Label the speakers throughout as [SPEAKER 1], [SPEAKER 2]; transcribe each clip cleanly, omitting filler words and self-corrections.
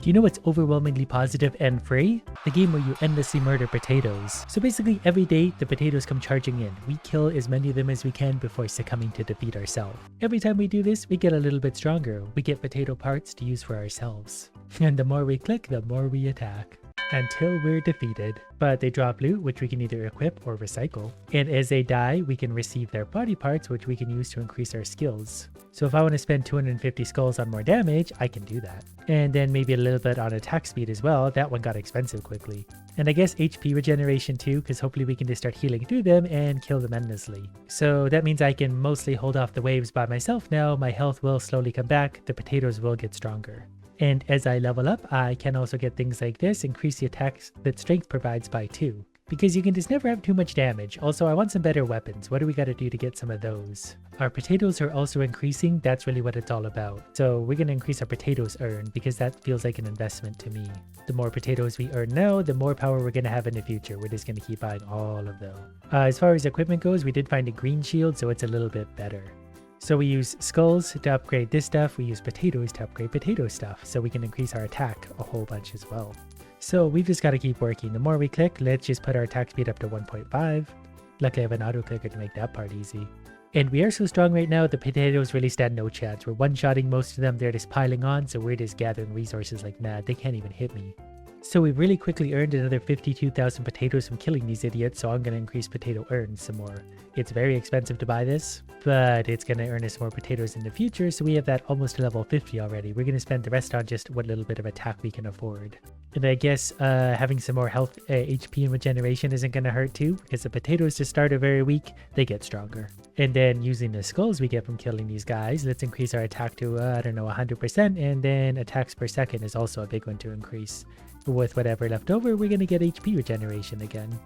[SPEAKER 1] Do you know what's overwhelmingly positive and free? The game where you endlessly murder potatoes. So basically every day the potatoes come charging in. We kill as many of them as we can before succumbing to defeat ourselves. Every time we do this, we get a little bit stronger. We get potato parts to use for ourselves. And the more we click, the more we attack. Until we're defeated. But they drop loot, which we can either equip or recycle. And as they die, we can receive their body parts, which we can use to increase our skills. So if I want to spend 250 skulls on more damage, I can do that. And then maybe a little bit on attack speed as well. That one got expensive quickly. And I guess HP regeneration too, because hopefully we can just start healing through them and kill them endlessly. So that means I can mostly hold off the waves by myself now. My health will slowly come back. The potatoes will get stronger. And as I level up, I can also get things like this, increase the attacks that strength provides by 2. Because you can just never have too much damage. Also, I want some better weapons. What do we got to do to get some of those? Our potatoes are also increasing. That's really what it's all about. So we're going to increase our potatoes earned because that feels like an investment to me. The more potatoes we earn now, the more power we're going to have in the future. We're just going to keep buying all of them. As far as equipment goes, we did find a green shield, so it's a little bit better. So we use skulls to upgrade this stuff, we use potatoes to upgrade potato stuff, so we can increase our attack a whole bunch as well. So we've just got to keep working. The more we click, let's just put our attack speed up to 1.5. Luckily I have an auto clicker to make that part easy. And we are so strong right now, the potatoes really stand no chance. We're one-shotting most of them, they're just piling on, so we're just gathering resources like mad. They can't even hit me. So we really quickly earned another 52,000 potatoes from killing these idiots, so I'm going to increase potato earns some more. It's very expensive to buy this, but it's going to earn us more potatoes in the future, so we have that almost to level 50 already. We're going to spend the rest on just what little bit of attack we can afford. And I guess having some more health, HP and regeneration isn't going to hurt too, because the potatoes to start are very weak, they get stronger. And then using the skulls we get from killing these guys, let's increase our attack to, 100%, and then attacks per second is also a big one to increase. With whatever left over, we're going to get HP regeneration again.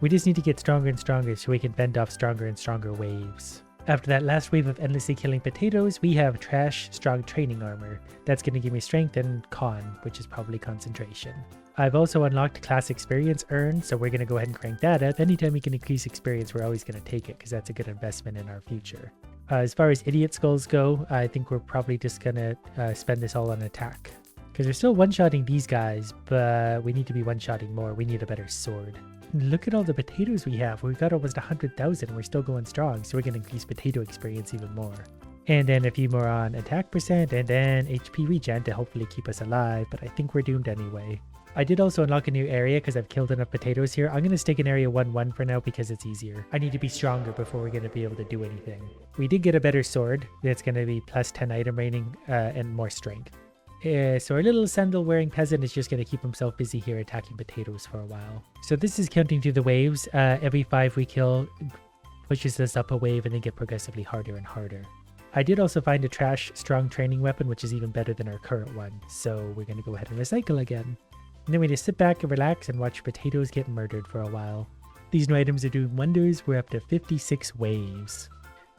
[SPEAKER 1] We just need to get stronger and stronger so we can fend off stronger and stronger waves. After that last wave of endlessly killing potatoes, we have trash strong training armor. That's going to give me strength and con, which is probably concentration. I've also unlocked class experience earned, so we're going to go ahead and crank that up. Anytime we can increase experience, we're always going to take it because that's a good investment in our future. As far as idiot skulls go, I think we're probably just going to spend this all on attack. Because we're still one-shotting these guys, but we need to be one-shotting more. We need a better sword. Look at all the potatoes we have. We've got almost 100,000. We're still going strong, so we're going to increase potato experience even more. And then a few more on attack percent, and then HP regen to hopefully keep us alive, but I think we're doomed anyway. I did also unlock a new area because I've killed enough potatoes here. I'm going to stick in area 1-1 for now because it's easier. I need to be stronger before we're going to be able to do anything. We did get a better sword. That's going to be plus 10 item rating and more strength. So our little sandal-wearing peasant is just going to keep himself busy here attacking potatoes for a while. So this is counting through the waves. Every 5 we kill pushes us up a wave and they get progressively harder and harder. I did also find a trash strong training weapon, which is even better than our current one. So we're going to go ahead and recycle again. And then we just sit back and relax and watch potatoes get murdered for a while. These new items are doing wonders. We're up to 56 waves.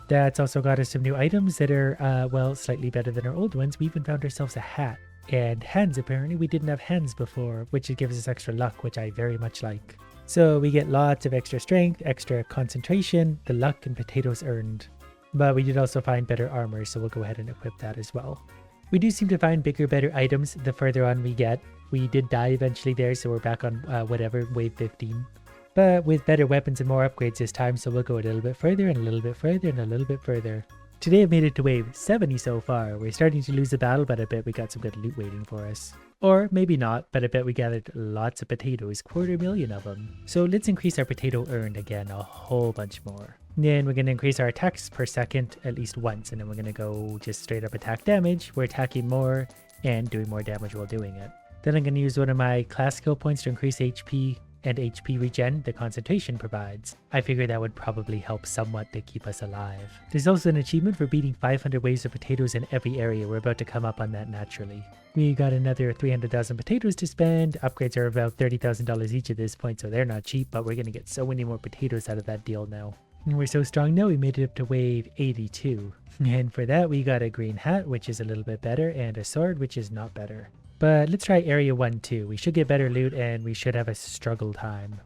[SPEAKER 1] That's also got us some new items that are, slightly better than our old ones. We even found ourselves a hat. And hands, apparently. We didn't have hands before, which gives us extra luck, which I very much like. So we get lots of extra strength, extra concentration, the luck and potatoes earned. But we did also find better armor, so we'll go ahead and equip that as well. We do seem to find bigger, better items the further on we get. We did die eventually there, so we're back on, wave 15. But with better weapons and more upgrades this time, so we'll go a little bit further and a little bit further and a little bit further. Today I've made it to wave 70 so far. We're starting to lose the battle, but I bet we got some good loot waiting for us. Or maybe not, but I bet we gathered lots of potatoes, 250,000 of them. So let's increase our potato earned again a whole bunch more. Then we're going to increase our attacks per second at least once, and then we're going to go just straight up attack damage. We're attacking more and doing more damage while doing it. Then I'm going to use one of my class skill points to increase HP and HP regen the concentration provides. I figured that would probably help somewhat to keep us alive. There's also an achievement for beating 500 waves of potatoes in every area. We're about to come up on that naturally. We got another 300,000 potatoes to spend. Upgrades are about $30,000 each at this point, so they're not cheap, but we're going to get so many more potatoes out of that deal now. And we're so strong now we made it up to wave 82. And for that we got a green hat, which is a little bit better, and a sword, which is not better. But let's try area 1 too. We should get better loot and we should have a struggle time.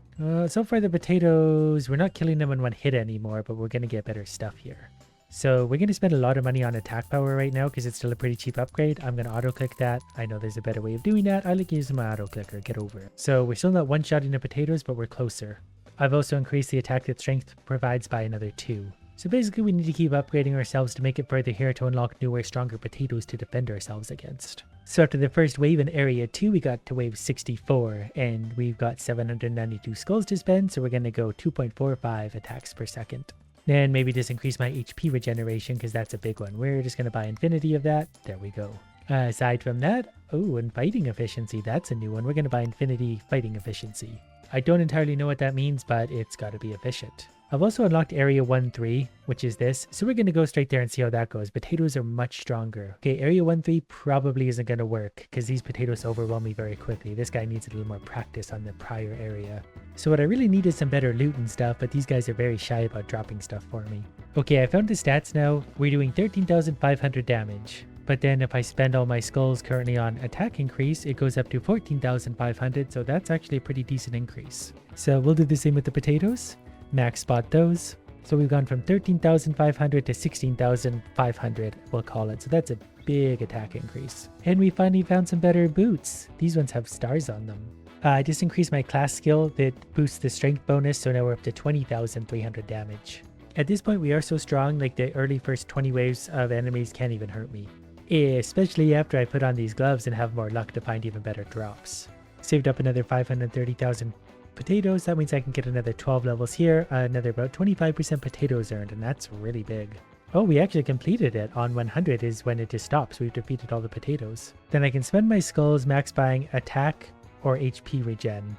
[SPEAKER 1] So far the potatoes, we're not killing them in one hit anymore, but we're going to get better stuff here. So we're going to spend a lot of money on attack power right now because it's still a pretty cheap upgrade. I'm going to auto click that. I know there's a better way of doing that. I like using my auto clicker. Get over it. So we're still not one-shotting the potatoes, but we're closer. I've also increased the attack that strength provides by another 2. So basically we need to keep upgrading ourselves to make it further here to unlock newer, stronger potatoes to defend ourselves against. So after the first wave in area 2, we got to wave 64 and we've got 792 skulls to spend. So we're going to go 2.45 attacks per second. Then maybe just increase my HP regeneration because that's a big one. We're just going to buy infinity of that. There we go. Aside from that, oh, and fighting efficiency, that's a new one. We're going to buy infinity fighting efficiency. I don't entirely know what that means, but it's got to be efficient. I've also unlocked area 1-3, which is this. So we're going to go straight there and see how that goes. Potatoes are much stronger. Okay, area 1-3 probably isn't going to work because these potatoes overwhelm me very quickly. This guy needs a little more practice on the prior area. So what I really need is some better loot and stuff, but these guys are very shy about dropping stuff for me. Okay, I found the stats now. We're doing 13,500 damage. But then if I spend all my skulls currently on attack increase, it goes up to 14,500. So that's actually a pretty decent increase. So we'll do the same with the potatoes. Max spot those. So we've gone from 13,500 to 16,500, we'll call it. So that's a big attack increase. And we finally found some better boots. These ones have stars on them. I just increased my class skill that boosts the strength bonus, so now we're up to 20,300 damage. At this point we are so strong, like the early first 20 waves of enemies can't even hurt me. Especially after I put on these gloves and have more luck to find even better drops. Saved up another 530,000 potatoes. That means I can get another 12 levels here, another about 25% potatoes earned, and that's really big. Oh, we actually completed it. On 100 is when it just stops. We've defeated all the potatoes. Then I can spend my skulls max buying attack or HP regen.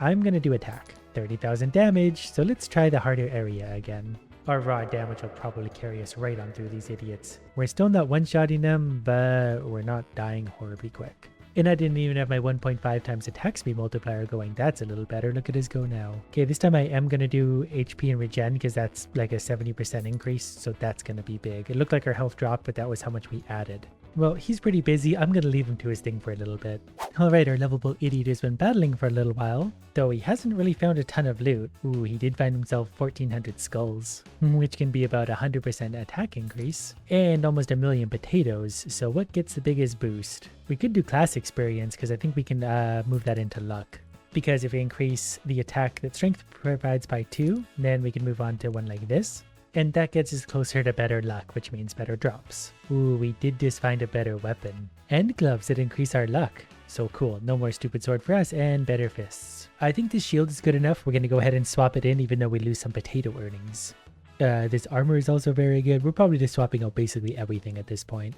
[SPEAKER 1] I'm gonna do attack. 30,000 damage, so let's try the harder area again. Our raw damage will probably carry us right on through these idiots. We're still not one-shotting them, but we're not dying horribly quick. And I didn't even have my 1.5 times attack speed multiplier going. That's a little better. Look at us go now. Okay, this time I am going to do HP and regen because that's like a 70% increase. So that's going to be big. It looked like our health dropped, but that was how much we added. Well, he's pretty busy. I'm going to leave him to his thing for a little bit. Alright, our lovable idiot has been battling for a little while, though he hasn't really found a ton of loot. Ooh, he did find himself 1,400 skulls, which can be about 100% attack increase, and almost 1,000,000 potatoes. So what gets the biggest boost? We could do class experience because I think we can move that into luck. Because if we increase the attack that strength provides by 2, then we can move on to one like this. And that gets us closer to better luck, which means better drops. Ooh, we did just find a better weapon. And gloves that increase our luck. So cool, no more stupid sword for us, and better fists. I think this shield is good enough. We're going to go ahead and swap it in even though we lose some potato earnings. This armor is also very good. We're probably just swapping out basically everything at this point.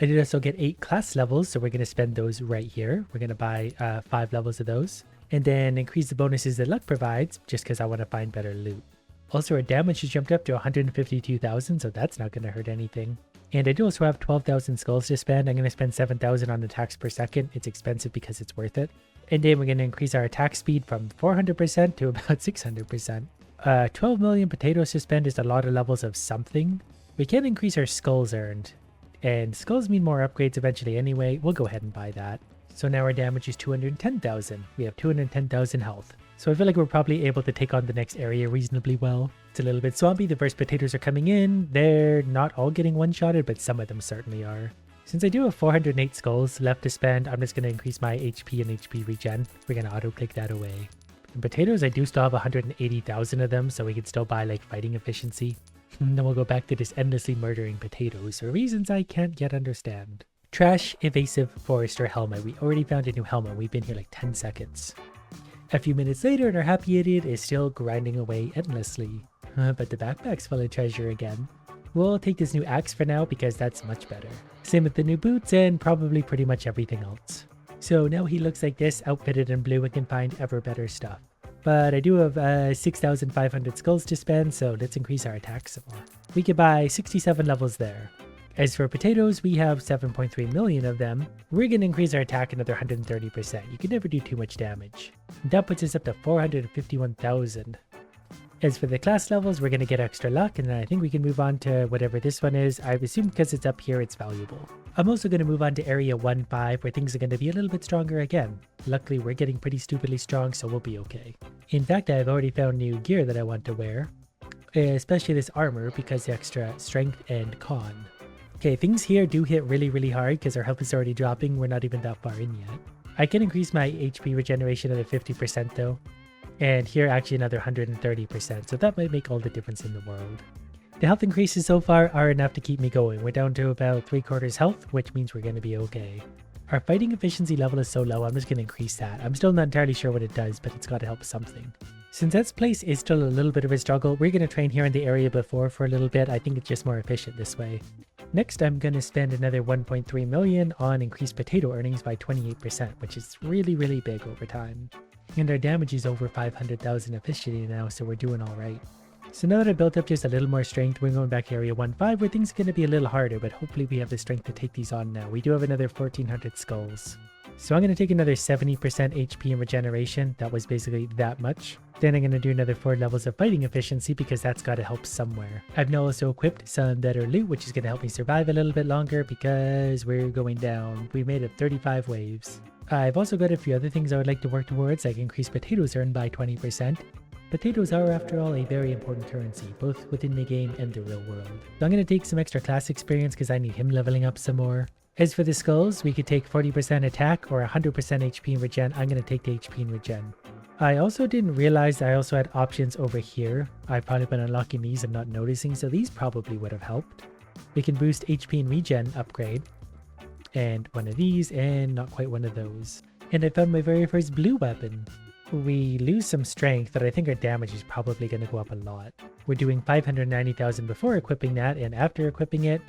[SPEAKER 1] I did also get 8 class levels, so we're going to spend those right here. We're going to buy 5 levels of those. And then increase the bonuses that luck provides, just because I want to find better loot. Also, our damage has jumped up to 152,000, so that's not going to hurt anything. And I do also have 12,000 skulls to spend. I'm going to spend 7,000 on attacks per second. It's expensive because it's worth it. And then we're going to increase our attack speed from 400% to about 600%. 12 million potatoes to spend is a lot of levels of something. We can increase our skulls earned. And skulls mean more upgrades eventually anyway. We'll go ahead and buy that. So now our damage is 210,000. We have 210,000 health. So I feel like we're probably able to take on the next area reasonably well. It's a little bit swampy. The first potatoes are coming in. They're not all getting one-shotted, but some of them certainly are. Since I do have 408 skulls left to spend, I'm just going to increase my HP and HP regen. We're going to auto-click that away. In potatoes, I do still have 180,000 of them, so we can still buy like fighting efficiency. And then we'll go back to just endlessly murdering potatoes for reasons I can't yet understand. Trash Evasive Forester Helmet. We already found a new helmet. We've been here like 10 seconds. A few minutes later and our happy idiot is still grinding away endlessly. But the backpack's full of treasure again. We'll take this new axe for now because that's much better. Same with the new boots and probably pretty much everything else. So now he looks like this, outfitted in blue, and can find ever better stuff. But I do have 6,500 skulls to spend, so let's increase our attack some more. We could buy 67 levels there. As for potatoes, we have 7.3 million of them. We're going to increase our attack another 130%. You can never do too much damage. That puts us up to 451,000. As for the class levels, we're going to get extra luck, and then I think we can move on to whatever this one is. I assume because it's up here, it's valuable. I'm also going to move on to area 1-5, where things are going to be a little bit stronger again. Luckily, we're getting pretty stupidly strong, so we'll be okay. In fact, I've already found new gear that I want to wear. especially this armor because extra strength and con. Okay, things here do hit really hard because our health is already dropping. We're not even that far in yet. I can increase my HP regeneration at a 50% though. And here actually another 130%, so that might make all the difference in the world. The health increases so far are enough to keep me going. We're down to about 3/4 health, which means we're going to be okay. Our fighting efficiency level is so low, I'm just going to increase that. I'm still not entirely sure what it does, but it's got to help something. Since this place is still a little bit of a struggle, we're going to train here in the area before for a little bit. I think it's just more efficient this way. Next, I'm going to spend another 1.3 million on increased potato earnings by 28%, which is really big over time. And our damage is over 500,000 efficiency now, so we're doing alright. So now that I built up just a little more strength, we're going back to area 1.5 where things are going to be a little harder, but hopefully we have the strength to take these on now. We do have another 1400 skulls. So I'm going to take another 70% HP in regeneration. That was basically that much. Then I'm going to do another 4 levels of fighting efficiency because that's got to help somewhere. I've now also equipped some better loot, which is going to help me survive a little bit longer because we're going down. We made it 35 waves. I've also got a few other things I would like to work towards, like increase potatoes earned by 20%. Potatoes are, after all, a very important currency, both within the game and the real world. So I'm going to take some extra class experience because I need him leveling up some more. As for the skulls, we could take 40% attack or 100% HP in regen. I'm going to take the HP in regen. I also didn't realize I also had options over here. I've probably been unlocking these and not noticing, so these probably would have helped. We can boost HP and regen upgrade. And one of these, and not quite one of those. And I found my very first blue weapon. We lose some strength, but I think our damage is probably going to go up a lot. We're doing 590,000 before equipping that, and after equipping it,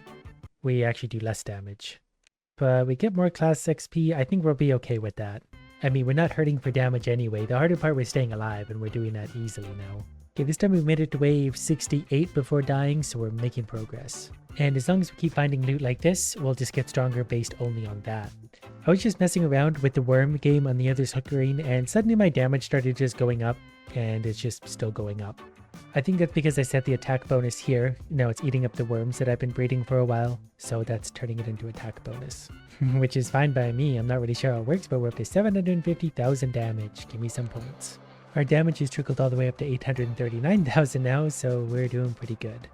[SPEAKER 1] we actually do less damage. But we get more class XP. I think we'll be okay with that. I mean, we're not hurting for damage anyway. The harder part was staying alive, and we're doing that easily now. Okay, this time we made it to wave 68 before dying, so we're making progress. And as long as we keep finding loot like this, we'll just get stronger based only on that. I was just messing around with the worm game on the other screen, and suddenly my damage started just going up, and it's just still going up. I think that's because I set the attack bonus here. Now it's eating up the worms that I've been breeding for a while, so that's turning it into attack bonus. Which is fine by me. I'm not really sure how it works, but we're up to 750,000 damage. Give me some points. Our damage has trickled all the way up to 839,000 now, so we're doing pretty good.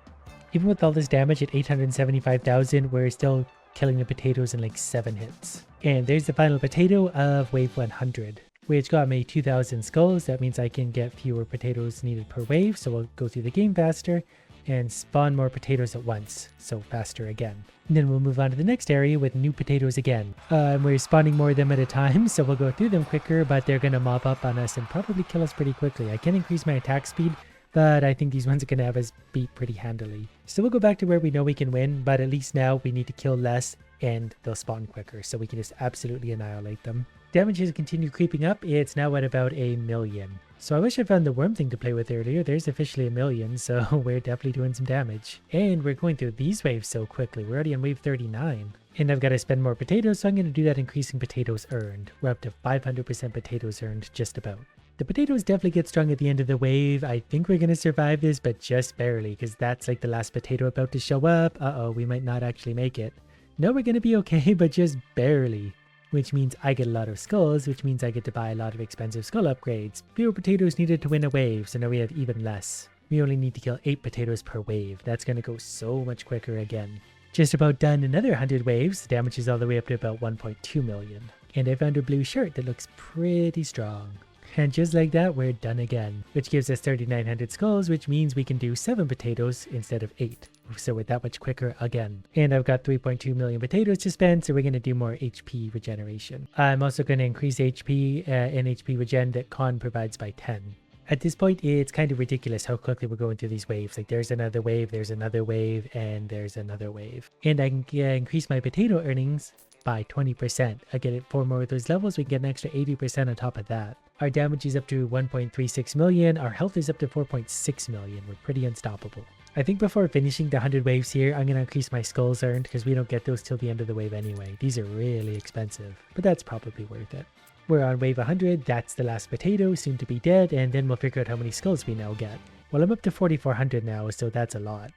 [SPEAKER 1] Even with all this damage at 875,000, we're still killing the potatoes in like 7 hits. And there's the final potato of wave 100, which got me 2,000 skulls. That means I can get fewer potatoes needed per wave, so we'll go through the game faster and spawn more potatoes at once, so faster again. And then we'll move on to the next area with new potatoes again. We're spawning more of them at a time, so we'll go through them quicker, but they're going to mob up on us and probably kill us pretty quickly. I can increase my attack speed, but I think these ones are going to have us beat pretty handily. So we'll go back to where we know we can win, but at least now we need to kill less and they'll spawn quicker, so we can just absolutely annihilate them. Damage has continued creeping up. It's now at about 1 million. So I wish I found the worm thing to play with earlier. There's officially 1 million, so we're definitely doing some damage. And we're going through these waves so quickly. We're already on wave 39. And I've got to spend more potatoes, so I'm going to do that increasing potatoes earned. We're up to 500% potatoes earned, just about. The potatoes definitely get strong at the end of the wave. I think we're going to survive this, but just barely, because that's like the last potato about to show up. Uh-oh, we might not actually make it. No, we're going to be okay, but just barely. Which means I get a lot of skulls, which means I get to buy a lot of expensive skull upgrades. Fewer potatoes needed to win a wave, so now we have even less. We only need to kill 8 potatoes per wave. That's going to go so much quicker again. Just about done another 100 waves. The damage is all the way up to about 1.2 million. And I found a blue shirt that looks pretty strong. And just like that, we're done again, which gives us 3,900 skulls, which means we can do 7 potatoes instead of 8. So we're that much quicker again. And I've got 3.2 million potatoes to spend, so we're going to do more HP regeneration. I'm also going to increase HP and HP regen that Con provides by 10. At this point, it's kind of ridiculous how quickly we're going through these waves. Like there's another wave, and there's another wave. And I can increase my potato earnings by 20%. I get it 4 more of those levels, we can get an extra 80% on top of that. Our damage is up to 1.36 million, our health is up to 4.6 million. We're pretty unstoppable. I think before finishing the 100 waves here, I'm going to increase my skulls earned because we don't get those till the end of the wave anyway. These are really expensive, but that's probably worth it. We're on wave 100, that's the last potato, soon to be dead, and then we'll figure out how many skulls we now get. Well, I'm up to 4,400 now, so that's a lot.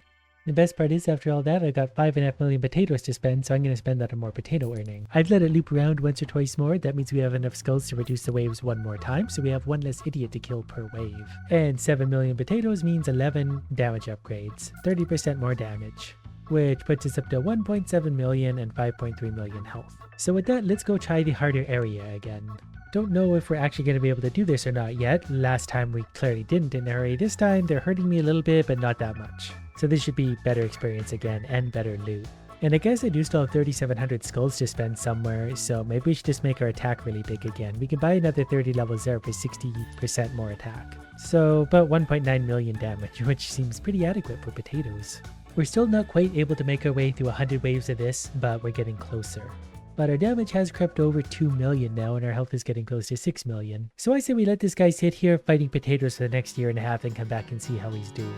[SPEAKER 1] The best part is, after all that, I got 5.5 million potatoes to spend, so I'm going to spend that on more potato earning. I've let it loop around once or twice more. That means we have enough skulls to reduce the waves one more time, so we have one less idiot to kill per wave. And 7 million potatoes means 11 damage upgrades, 30% more damage, which puts us up to 1.7 million and 5.3 million health. So with that, let's go try the harder area again. Don't know if we're actually going to be able to do this or not yet. Last time we clearly didn't in a hurry. This time they're hurting me a little bit, but not that much. So this should be better experience again and better loot. And I guess I do still have 3,700 skulls to spend somewhere, so maybe we should just make our attack really big again. We can buy another 30 levels there for 60% more attack. So about 1.9 million damage, which seems pretty adequate for potatoes. We're still not quite able to make our way through 100 waves of this, but we're getting closer. But our damage has crept over 2 million now, and our health is getting close to 6 million. So I say we let this guy sit here fighting potatoes for the next year and a half and come back and see how he's doing.